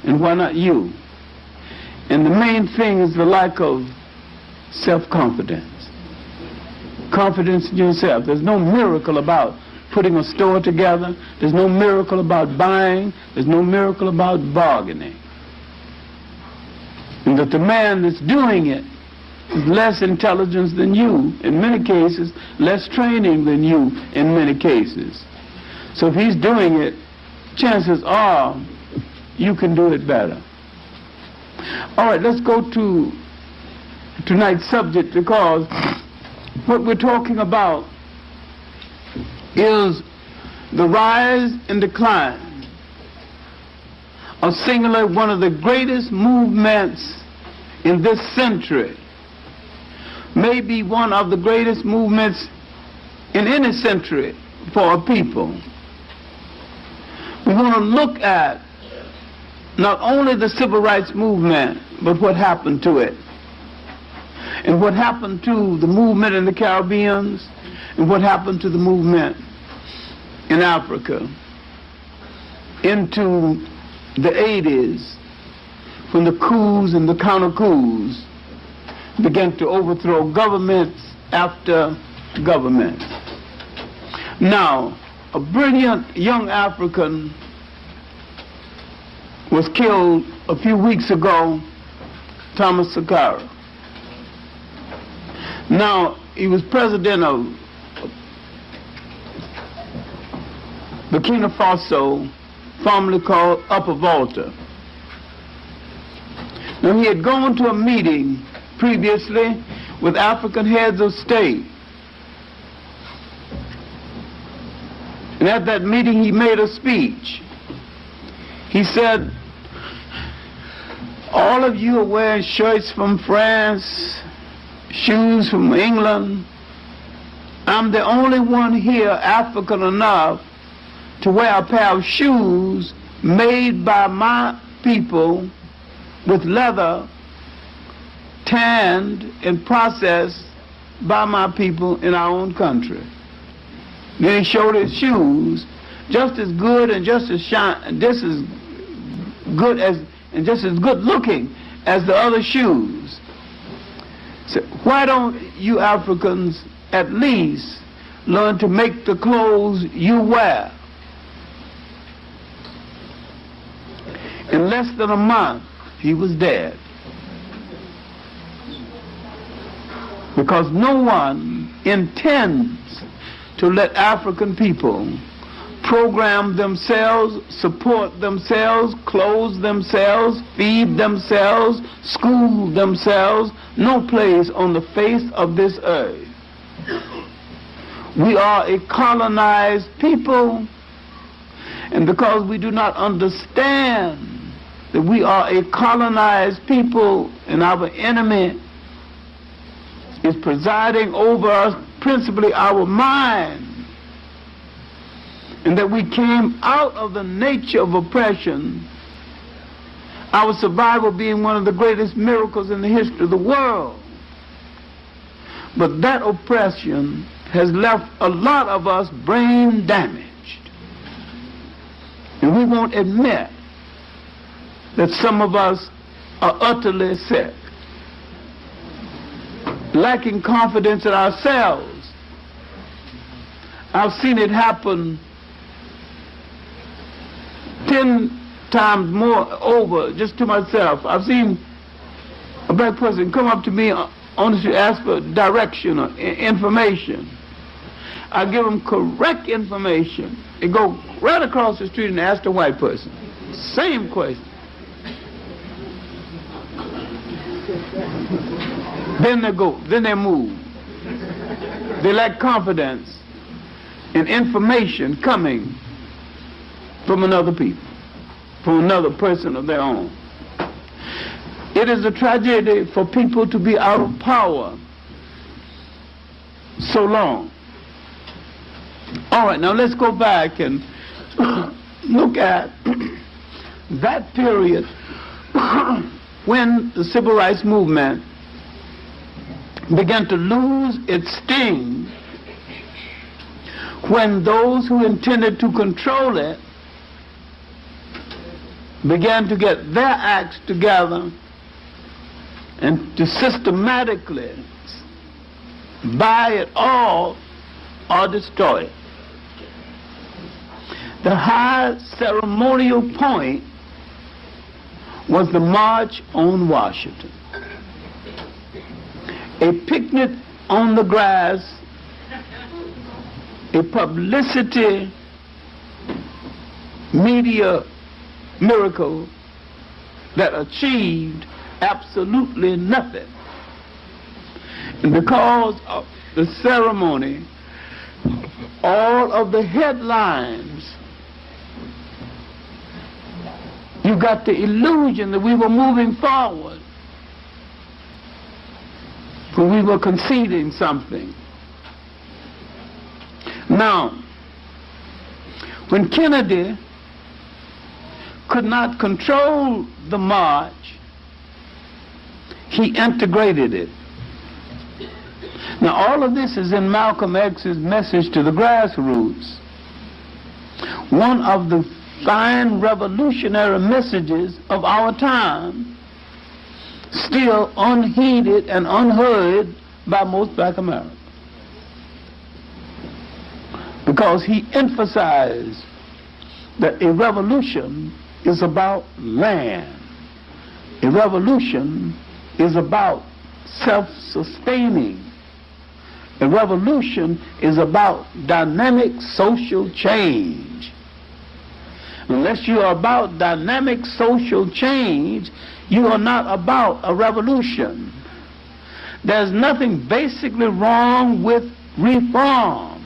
and why not you? And the main thing is the lack of self-confidence. Confidence in yourself. There's no miracle about putting a store together. There's no miracle about buying. There's no miracle about bargaining. And that the man that's doing it is less intelligence than you, in many cases, less training than you, in many cases. So if he's doing it, chances are you can do it better. All right, let's go to tonight's subject, because what we're talking about is the rise and decline of singularly one of the greatest movements in this century, maybe one of the greatest movements in any century for a people. We want to look at not only the civil rights movement, but what happened to it, and what happened to the movement in the Caribbean, and what happened to the movement in Africa into the 80s, when the coups and the counter-coups began to overthrow governments after government. Now, a brilliant young African was killed a few weeks ago, Thomas Sankara. Now, he was president of Burkina Faso, formerly called Upper Volta. Now, he had gone to a meeting previously with African heads of state. And at that meeting, he made a speech. He said, all of you are wearing shirts from France, shoes from England. I'm the only one here African enough to wear a pair of shoes made by my people with leather, tanned and processed by my people in our own country. Then he showed his shoes, just as good and just as just as good as and just as good looking as the other shoes. So why don't you Africans at least learn to make the clothes you wear? In less than a month, he was dead. Because no one intends to let African people program themselves, support themselves, clothe themselves, feed themselves, school themselves, no place on the face of this earth. We are a colonized people, and because we do not understand that we are a colonized people and our enemy is presiding over us, principally our mind, and that we came out of the nature of oppression, our survival being one of the greatest miracles in the history of the world. But that oppression has left a lot of us brain damaged. And we won't admit that some of us are utterly sick, lacking confidence in ourselves. I've seen it happen 10 times more over just to myself. I've seen a black person come up to me honestly ask for direction or information. I give them correct information. They go right across the street and ask the white person same question. Then they move. They lack confidence in information coming from another people, from another person of their own. It is a tragedy for people to be out of power so long. All right, now let's go back and look at that period when the civil rights movement began to lose its sting, when those who intended to control it began to get their acts together and to systematically buy it all or destroy it. The high ceremonial point was the March on Washington. A picnic on the grass, a publicity media miracle that achieved absolutely nothing. And because of the ceremony, all of the headlines, you got the illusion that we were moving forward, when we were conceding something. Now, when Kennedy could not control the march, he integrated it. Now, all of this is in Malcolm X's message to the grassroots. One of the fine revolutionary messages of our time, still unheeded and unheard by most black Americans. Because he emphasized that a revolution is about land. A revolution is about self-sustaining. A revolution is about dynamic social change. Unless you are about dynamic social change, you are not about a revolution. There's nothing basically wrong with reform.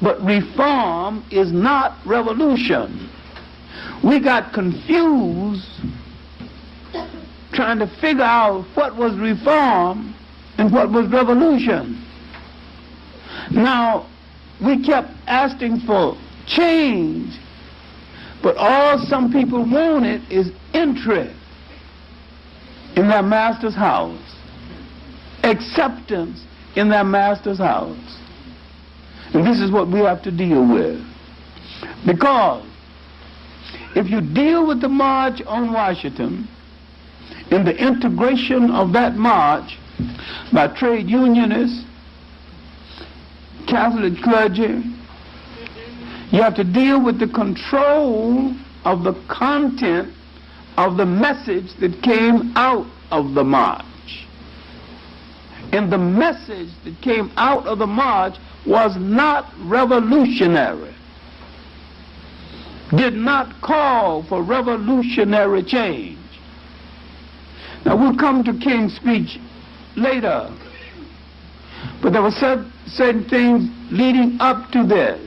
But reform is not revolution. We got confused trying to figure out what was reform and what was revolution. Now, we kept asking for change, but all some people wanted is entry in their master's house, acceptance in their master's house. And this is what we have to deal with. Because if you deal with the March on Washington, in the integration of that march by trade unionists, Catholic clergy, you have to deal with the control of the content of the message that came out of the march. And the message that came out of the march was not revolutionary, did not call for revolutionary change. Now, we'll come to King's speech later, but there were certain things leading up to this.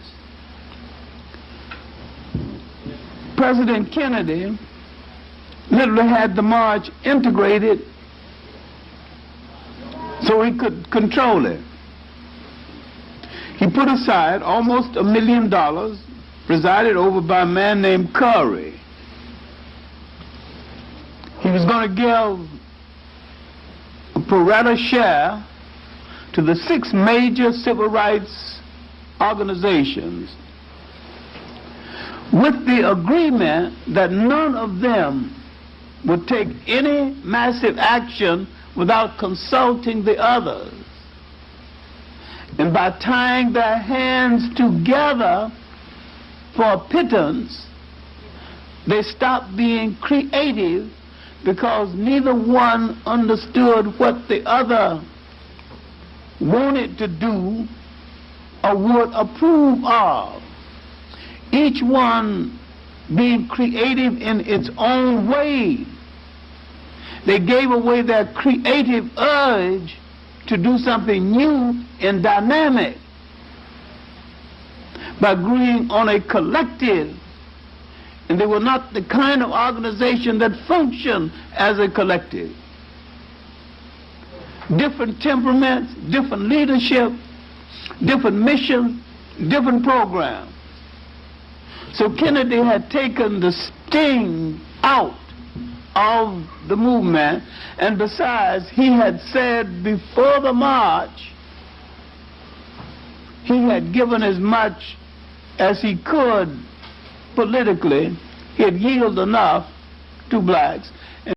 President Kennedy literally had the march integrated so he could control it. He put aside almost $1 million, presided over by a man named Curry. He was going to give a pro rata share to the 6 major civil rights organizations, with the agreement that none of them would take any massive action without consulting the others. And by tying their hands together for a pittance, they stopped being creative because neither one understood what the other wanted to do or would approve of. Each one being creative in its own way. They gave away their creative urge to do something new and dynamic by agreeing on a collective. And they were not the kind of organization that functioned as a collective. Different temperaments, different leadership, different missions, different programs. So Kennedy had taken the sting out of the movement, and besides, he had said before the march, he had given as much as he could politically he'd yield enough to blacks.